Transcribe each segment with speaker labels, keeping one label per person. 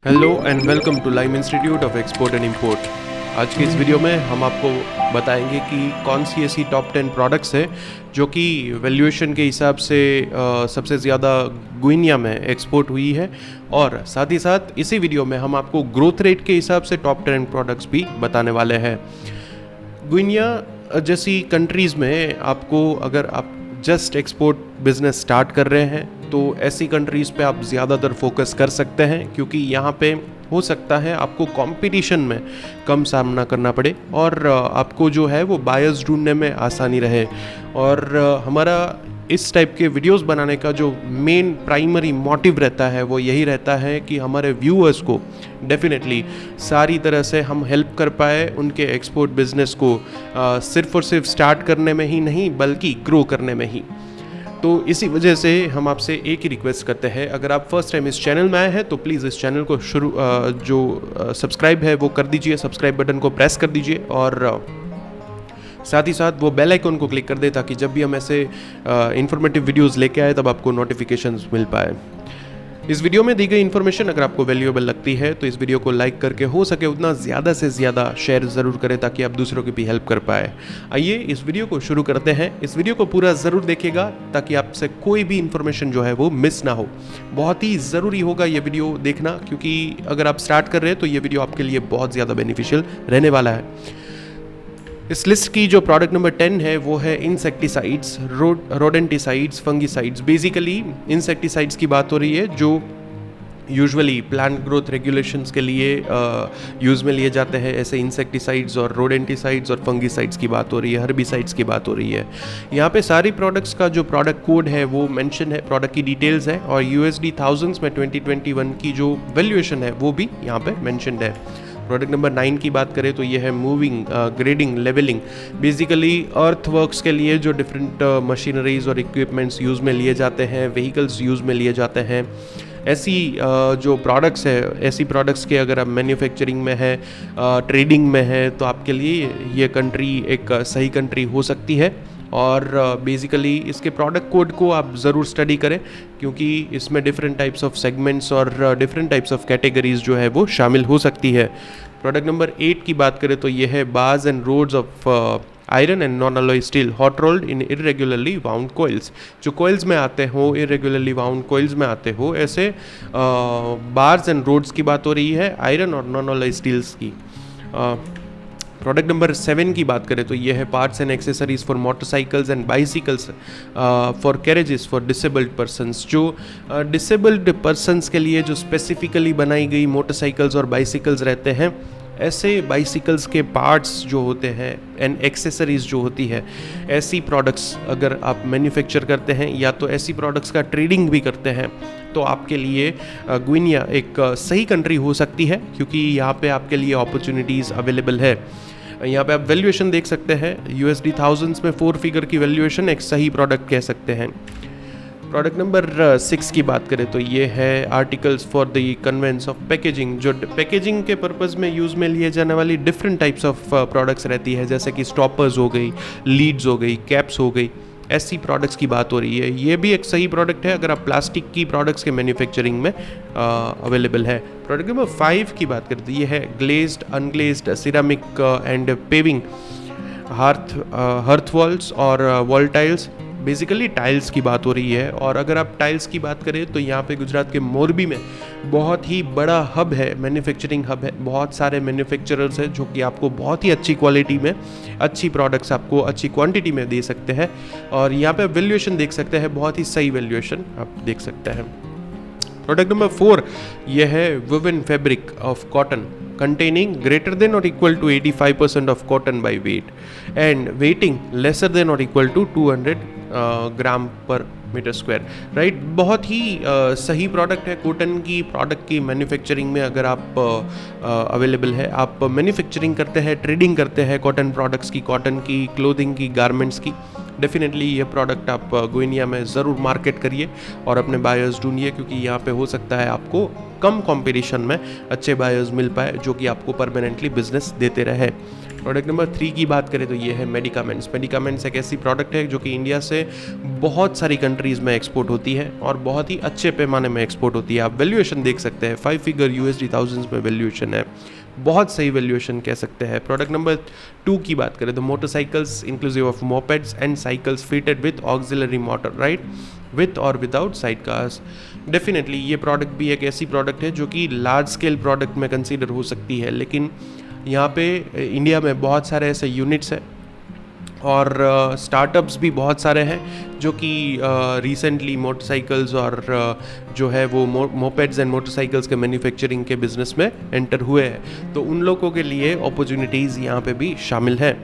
Speaker 1: Hello and welcome to Lime Institute of Export and Import. आज की इस video में हम आपको बताएंगे कि कौन सी ऐसी टॉप 10 प्रोडक्ट्स है जो कि वैल्यूएशन के हिसाब से सबसे ज़्यादा गुइनिया में एक्सपोर्ट हुई है, और साथ ही साथ इसी वीडियो में हम आपको ग्रोथ रेट के हिसाब से टॉप 10 प्रोडक्ट्स भी बताने वाले हैं। गुइनिया जैसी कंट्रीज़ में आपको, अगर आप जस्ट एक्सपोर्ट बिजनेस स्टार्ट कर रहे हैं तो ऐसी कंट्रीज़ पे आप ज़्यादातर फोकस कर सकते हैं, क्योंकि यहाँ पे हो सकता है आपको कंपटीशन में कम सामना करना पड़े और आपको जो है वो बायर्स ढूंढने में आसानी रहे। और हमारा इस टाइप के वीडियोस बनाने का जो मेन प्राइमरी मोटिव रहता है वो यही रहता है कि हमारे व्यूअर्स को डेफिनेटली सारी तरह से हम हेल्प कर पाए उनके एक्सपोर्ट बिजनेस को सिर्फ और सिर्फ स्टार्ट करने में ही नहीं बल्कि ग्रो करने में ही। तो इसी वजह से हम आपसे एक ही रिक्वेस्ट करते हैं, अगर आप फर्स्ट टाइम इस चैनल में आए हैं तो प्लीज़ इस चैनल को सब्सक्राइब है वो कर दीजिए, सब्सक्राइब बटन को प्रेस कर दीजिए और साथ ही साथ वो बेल आइकन को क्लिक कर दे ताकि जब भी हम ऐसे इंफॉर्मेटिव वीडियोस लेके आए तब आपको नोटिफिकेशंस मिल पाए। इस वीडियो में दी गई इन्फॉर्मेशन अगर आपको वैल्यूएबल लगती है तो इस वीडियो को लाइक करके हो सके उतना ज़्यादा से ज़्यादा शेयर ज़रूर करें ताकि आप दूसरों की भी हेल्प कर पाए। आइए इस वीडियो को शुरू करते हैं। इस वीडियो को पूरा ज़रूर देखिएगा ताकि आपसे कोई भी इन्फॉर्मेशन जो है वो मिस ना हो। बहुत ही ज़रूरी होगा ये वीडियो देखना, क्योंकि अगर आप स्टार्ट कर रहे हैं तो ये वीडियो आपके लिए बहुत ज़्यादा बेनिफिशियल रहने वाला है। इस लिस्ट की जो प्रोडक्ट नंबर 10 है वो है insecticides, rodenticides, fungicides. Basically insecticides की बात हो रही है जो यूजुअली प्लांट ग्रोथ रेगुलेशंस के लिए यूज़ में लिए जाते हैं। ऐसे इंसेक्टिसाइड्स और रोडेंटिसाइड्स और फंगिसाइड्स की बात हो रही है, हर्बिसाइड्स की बात हो रही है। यहाँ पे सारी प्रोडक्ट्स का जो प्रोडक्ट कोड है वो मेंशन है, प्रोडक्ट की डिटेल्स है और USD थाउजेंड्स में 2021 की जो वैल्यूएशन है वो भी यहाँ पे मेंशनड है। प्रोडक्ट नंबर 9 की बात करें तो ये है moving, grading, levelling. Basically earth works के लिए जो डिफरेंट मशीनरीज और इक्विपमेंट्स यूज़ में लिए जाते हैं, व्हीकल्स यूज़ में लिए जाते हैं, ऐसी जो प्रोडक्ट्स है, ऐसी प्रोडक्ट्स के अगर आप मैन्युफैक्चरिंग में है, ट्रेडिंग में है तो आपके लिए ये कंट्री एक सही कंट्री हो सकती है। और बेसिकली इसके प्रोडक्ट कोड को आप ज़रूर स्टडी करें, क्योंकि इसमें डिफरेंट टाइप्स ऑफ सेगमेंट्स और डिफरेंट टाइप्स ऑफ कैटेगरीज जो है वो शामिल हो सकती है। प्रोडक्ट नंबर 8 की बात करें तो ये है bars and rods of iron and non alloy steel hot rolled in irregularly wound coils. जो कोइल्स में आते हो, इरेगुलरली वाउंड कोइल्स में आते हो, ऐसे बार्स एंड रोड्स की बात हो रही है, आयरन और नॉन अलॉय स्टील्स की। प्रोडक्ट नंबर 7 की बात करें तो ये है parts and accessories for motorcycles and bicycles for carriages for disabled persons. जो डिसेबल्ड पर्सनस के लिए जो स्पेसिफिकली बनाई गई मोटरसाइकिल्स और बाइसिकल्स रहते हैं, ऐसे बाइसिकल्स के पार्ट्स जो होते हैं एंड एक्सेसरीज जो होती है, ऐसी प्रोडक्ट्स अगर आप मैन्युफैक्चर करते हैं या तो ऐसी प्रोडक्ट्स का ट्रेडिंग भी करते हैं तो आपके लिए गुइनिया एक सही कंट्री हो सकती है, क्योंकि यहाँ पे आपके लिए अपॉर्चुनिटीज़ अवेलेबल है। यहाँ पे आप वैल्यूएशन देख सकते हैं, USD थाउजेंड्स में 4 फिगर की वैल्यूएशन एक सही प्रोडक्ट कह सकते हैं। प्रोडक्ट नंबर 6 की बात करें तो ये है articles for the conveyance of packaging. जो पैकेजिंग के पर्पज़ में यूज़ में लिए जाने वाली डिफरेंट टाइप्स ऑफ प्रोडक्ट्स रहती है, जैसे कि स्टॉपर्स हो गई, लीड्स हो गई, कैप्स हो गई, ऐसी प्रोडक्ट्स की बात हो रही है। ये भी एक सही प्रोडक्ट है अगर आप प्लास्टिक की प्रोडक्ट्स के मैन्युफैक्चरिंग में अवेलेबल है। प्रोडक्ट नंबर 5 की बात करें तो ये है glazed, unglazed, ceramic and paving, hearth walls और वॉल टाइल्स। बेसिकली टाइल्स की बात हो रही है। और अगर आप टाइल्स की बात करें तो यहाँ पे गुजरात के मोरबी में बहुत ही बड़ा हब है, मैन्युफैक्चरिंग हब है। बहुत सारे मैन्युफैक्चरर्स हैं जो कि आपको बहुत ही अच्छी क्वालिटी में अच्छी प्रोडक्ट्स आपको अच्छी क्वांटिटी में दे सकते हैं। और यहाँ पे वैल्यूएशन देख सकते हैं, बहुत ही सही वैल्यूएशन आप देख सकते हैं। प्रोडक्ट नंबर 4 ये है woven fabric of cotton containing greater than or equal to 85% of cotton by weight and weighting lesser than or equal to 200 ग्राम पर मीटर स्क्वायर। राइट, बहुत ही सही प्रोडक्ट है। कॉटन की प्रोडक्ट की मैन्युफैक्चरिंग में अगर आप अवेलेबल है, आप मैन्युफैक्चरिंग करते हैं, ट्रेडिंग करते हैं कॉटन प्रोडक्ट्स की, कॉटन की, क्लोथिंग की, गारमेंट्स की, डेफिनेटली ये प्रोडक्ट आप गुइनिया में ज़रूर मार्केट करिए और अपने बायर्स ढूंढिए, क्योंकि यहाँ पे हो सकता है आपको कम कंपटीशन में अच्छे बायर्स मिल पाए जो कि आपको परमानेंटली बिजनेस देते रहे। प्रोडक्ट नंबर 3 की बात करें तो ये है मेडिकामेंट्स। मेडिकामेंट्स एक ऐसी प्रोडक्ट है जो कि इंडिया से बहुत सारी कंट्रीज़ में एक्सपोर्ट होती है और बहुत ही अच्छे पैमाने में एक्सपोर्ट होती है। आप वैल्यूएशन देख सकते हैं, 5 फिगर USD थाउजेंड्स में वैल्यूएशन है, बहुत सही वैल्यूएशन कह सकते हैं। प्रोडक्ट नंबर 2 की बात करें तो motorcycles inclusive of mopeds and cycles fitted with auxiliary motor, right, with और विदाउट साइड कार्स। डेफिनेटली ये प्रोडक्ट भी एक ऐसी प्रोडक्ट है जो कि लार्ज स्केल प्रोडक्ट में कंसीडर हो सकती है, लेकिन यहाँ पे इंडिया में बहुत सारे ऐसे यूनिट्स हैं और स्टार्टअप्स भी बहुत सारे हैं जो कि रिसेंटली मोटरसाइकिल्स और जो है वो मोपेड्स एंड मोटरसाइकिल्स के मैन्युफैक्चरिंग के बिजनेस में एंटर हुए हैं, तो उन लोगों के लिए अपॉर्चुनिटीज़ यहाँ पे भी शामिल हैं।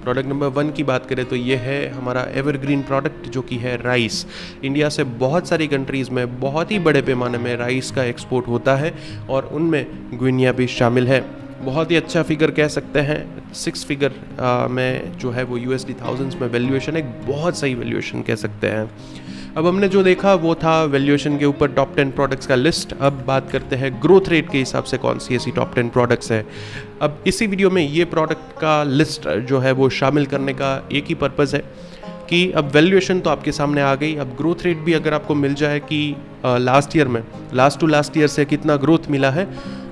Speaker 1: प्रोडक्ट नंबर 1 की बात करें तो ये है हमारा एवरग्रीन प्रोडक्ट जो कि है राइस। इंडिया से बहुत सारी कंट्रीज़ में बहुत ही बड़े पैमाने में राइस का एक्सपोर्ट होता है और उनमें गुइनिया भी शामिल है। बहुत ही अच्छा फिगर कह सकते हैं, 6 फिगर में जो है वो USD थाउजेंड्स में वैल्यूएशन, एक बहुत सही वैल्यूएशन कह सकते हैं। अब हमने जो देखा वो था वैल्यूएशन के ऊपर टॉप 10 प्रोडक्ट्स का लिस्ट। अब बात करते हैं ग्रोथ रेट के हिसाब से कौन सी ऐसी टॉप 10 प्रोडक्ट्स है। अब इसी वीडियो में ये प्रोडक्ट का लिस्ट जो है वो शामिल करने का एक ही पर्पज़ है कि अब वैल्यूएशन तो आपके सामने आ गई, अब ग्रोथ रेट भी अगर आपको मिल जाए कि लास्ट ईयर में लास्ट टू लास्ट ईयर से कितना ग्रोथ मिला है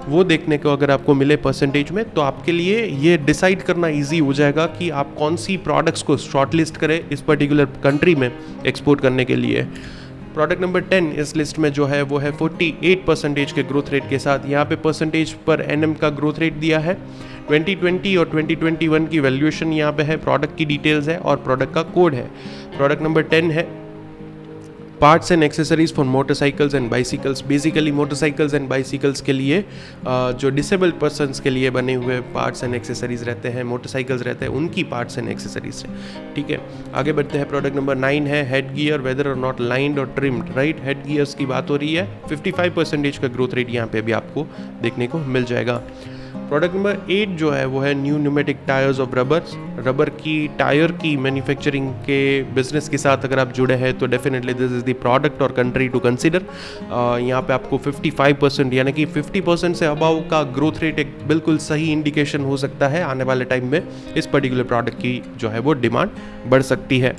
Speaker 1: वो देखने को अगर आपको मिले परसेंटेज में, तो आपके लिए ये डिसाइड करना इजी हो जाएगा कि आप कौन सी प्रोडक्ट्स को शॉर्टलिस्ट करें इस पर्टिकुलर कंट्री में एक्सपोर्ट करने के लिए। प्रोडक्ट नंबर 10 इस लिस्ट में जो है वो है 48% के ग्रोथ रेट के साथ। यहाँ पे परसेंटेज पर एनएम का ग्रोथ रेट दिया है। 2020 और 2021 की वैल्यूएशन यहाँ पे है, प्रोडक्ट की डिटेल्स है और प्रोडक्ट का कोड है। प्रोडक्ट नंबर 10 है parts and accessories for motorcycles and bicycles. Basically motorcycles and bicycles के लिए जो डिसेबल्ड पर्सनस के लिए बने हुए पार्ट्स एंड एक्सेसरीज रहते हैं, मोटरसाइकिल्स रहते हैं, उनकी पार्ट्स एंड एक्सेसरीज है। ठीक है, आगे बढ़ते हैं। प्रोडक्ट नंबर 9 है हेड गियर वेदर और नॉट लाइंड और ट्रिम्ड, राइट। हेड गियर्स की बात हो रही है, 55% का ग्रोथ रेट यहाँ पे भी आपको देखने को मिल जाएगा। प्रोडक्ट नंबर 8 जो है वो है new pneumatic tyres of rubbers. Rubber की टायर की मैन्युफैक्चरिंग के बिजनेस के साथ अगर आप जुड़े हैं तो definitely this is the product और कंट्री टू कंसीडर। यहाँ पे आपको 55% यानी कि 50% से अबाव का ग्रोथ रेट एक बिल्कुल सही इंडिकेशन हो सकता है। आने वाले टाइम में इस पर्टिकुलर प्रोडक्ट की जो है वो डिमांड बढ़ सकती है।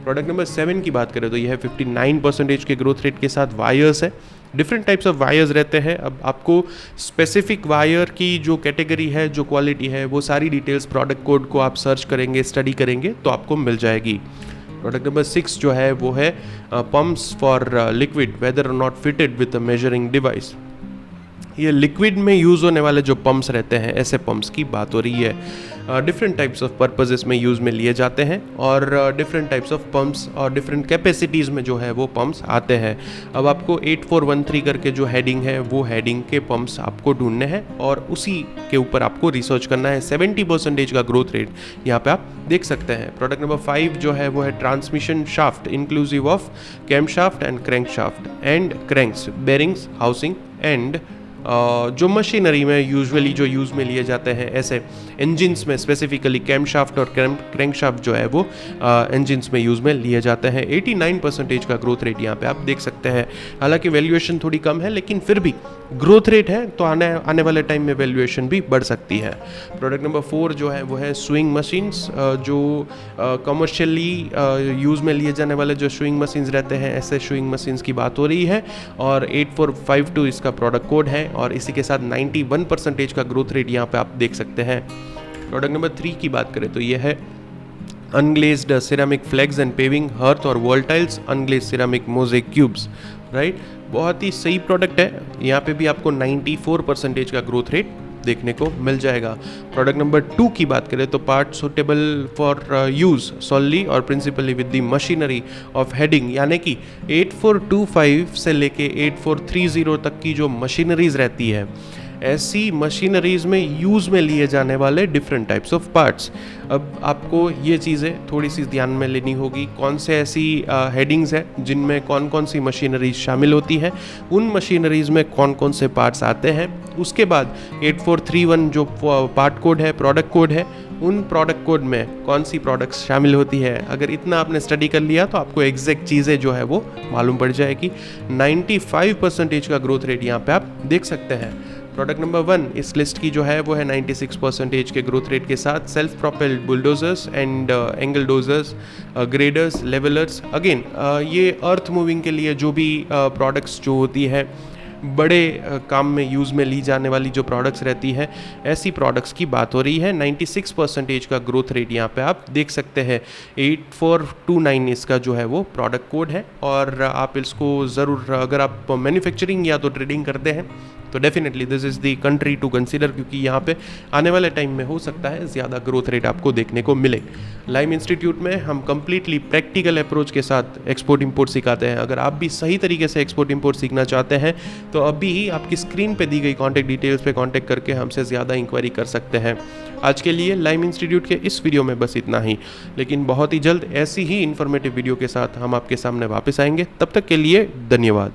Speaker 1: प्रोडक्ट नंबर 7 की बात करें तो यह है 59% के ग्रोथ रेट के साथ वायर्स है। डिफरेंट टाइप्स ऑफ वायर्स रहते हैं। अब आपको स्पेसिफिक वायर की जो कैटेगरी है, जो क्वालिटी है, वो सारी डिटेल्स प्रोडक्ट कोड को आप सर्च करेंगे, स्टडी करेंगे तो आपको मिल जाएगी। प्रोडक्ट नंबर 6 जो है वो है पम्प्स फॉर लिक्विड वेदर और not fitted with a measuring device. ये लिक्विड में यूज़ होने वाले जो पंप्स रहते हैं, ऐसे पंप्स की बात हो रही है। डिफरेंट टाइप्स ऑफ पर्पसेस में यूज़ में लिए जाते हैं और डिफरेंट टाइप्स ऑफ पंप्स और डिफरेंट कैपेसिटीज़ में जो है वो पंप्स आते हैं। अब आपको 8413 करके जो हेडिंग है वो हेडिंग के पंप्स आपको ढूंढने हैं और उसी के ऊपर आपको रिसर्च करना है। 70% का ग्रोथ रेट यहाँ पे आप देख सकते हैं। प्रोडक्ट नंबर 5 जो है वो है transmission shaft inclusive of cam shaft and crank shaft and cranks, bearings, housing and जो मशीनरी में यूजुअली जो यूज़ में लिए जाते हैं, ऐसे इंजिन्स में स्पेसिफिकली कैम शाफ्ट और क्रैंक शाफ्ट जो है वो इंजिन्स में यूज़ में लिए जाते हैं। 89% का ग्रोथ रेट यहाँ पे आप देख सकते हैं। हालांकि वैल्यूएशन थोड़ी कम है लेकिन फिर भी ग्रोथ रेट है तो आने वाले टाइम में वैल्यूएशन भी बढ़ सकती है। प्रोडक्ट नंबर 4 जो है वो है स्विंग मशीन्स, जो कमर्शियली यूज़ में लिए जाने वाले जो स्विंग मशीन्स रहते हैं, ऐसे स्विंग मशीन्स की बात हो रही है और 8452 इसका प्रोडक्ट कोड है और इसी के साथ 91% का ग्रोथ रेट यहाँ पे आप देख सकते हैं। प्रोडक्ट नंबर 3 की बात करें तो ये है unglazed ceramic flags and paving hearth और wall tiles, unglazed ceramic mosaic cubes, right. बहुत ही सही प्रोडक्ट है। यहाँ पे भी आपको 94% का ग्रोथ रेट देखने को मिल जाएगा। प्रोडक्ट नंबर 2 की बात करें तो part suitable for use solidly और principally with the machinery of heading, यानी कि 8425 से लेके 8430 तक की जो मशीनरीज रहती है, ऐसी मशीनरीज में यूज़ में लिए जाने वाले डिफरेंट टाइप्स ऑफ पार्ट्स। अब आपको ये चीज़ें थोड़ी सी ध्यान में लेनी होगी, कौन से ऐसी हेडिंग्स हैं जिनमें कौन कौन सी मशीनरीज शामिल होती हैं, उन मशीनरीज में कौन कौन से पार्ट्स आते हैं। उसके बाद 8431 जो पार्ट कोड है, प्रोडक्ट कोड है, उन प्रोडक्ट कोड में कौन सी प्रोडक्ट्स शामिल होती है। अगर इतना आपने स्टडी कर लिया तो आपको एग्जैक्ट चीज़ें जो है वो मालूम पड़ जाएगी। 95% का ग्रोथ रेट यहाँ पे आप देख सकते हैं। प्रोडक्ट नंबर 1 इस लिस्ट की जो है वो है 96% के ग्रोथ रेट के साथ self propelled bulldozers and angle dozers, graders, levellers. Again ये अर्थ मूविंग के लिए जो भी प्रोडक्ट्स जो होती है, बड़े काम में यूज़ में ली जाने वाली जो प्रोडक्ट्स रहती है, ऐसी प्रोडक्ट्स की बात हो रही है। 96% का ग्रोथ रेट यहाँ पे आप देख सकते हैं। 8429 इसका जो है वो प्रोडक्ट कोड है, और आप इसको ज़रूर, अगर आप मैन्युफैक्चरिंग या तो ट्रेडिंग करते हैं तो definitely this is the country to consider, क्योंकि यहाँ पे आने वाले टाइम में हो सकता है ज़्यादा ग्रोथ रेट आपको देखने को मिले। लाइम इंस्टीट्यूट में हम कंप्लीटली प्रैक्टिकल अप्रोच के साथ एक्सपोर्ट इंपोर्ट सिखाते हैं। अगर आप भी सही तरीके से एक्सपोर्ट इंपोर्ट सीखना चाहते हैं तो अभी ही आपकी स्क्रीन पे दी गई कॉन्टैक्ट डिटेल्स पे कॉन्टैक्ट करके हमसे ज़्यादा इंक्वायरी कर सकते हैं। आज के लिए लाइम इंस्टीट्यूट के इस वीडियो में बस इतना ही, लेकिन बहुत ही जल्द ऐसी ही इन्फॉर्मेटिव वीडियो के साथ हम आपके सामने वापस आएंगे। तब तक के लिए धन्यवाद।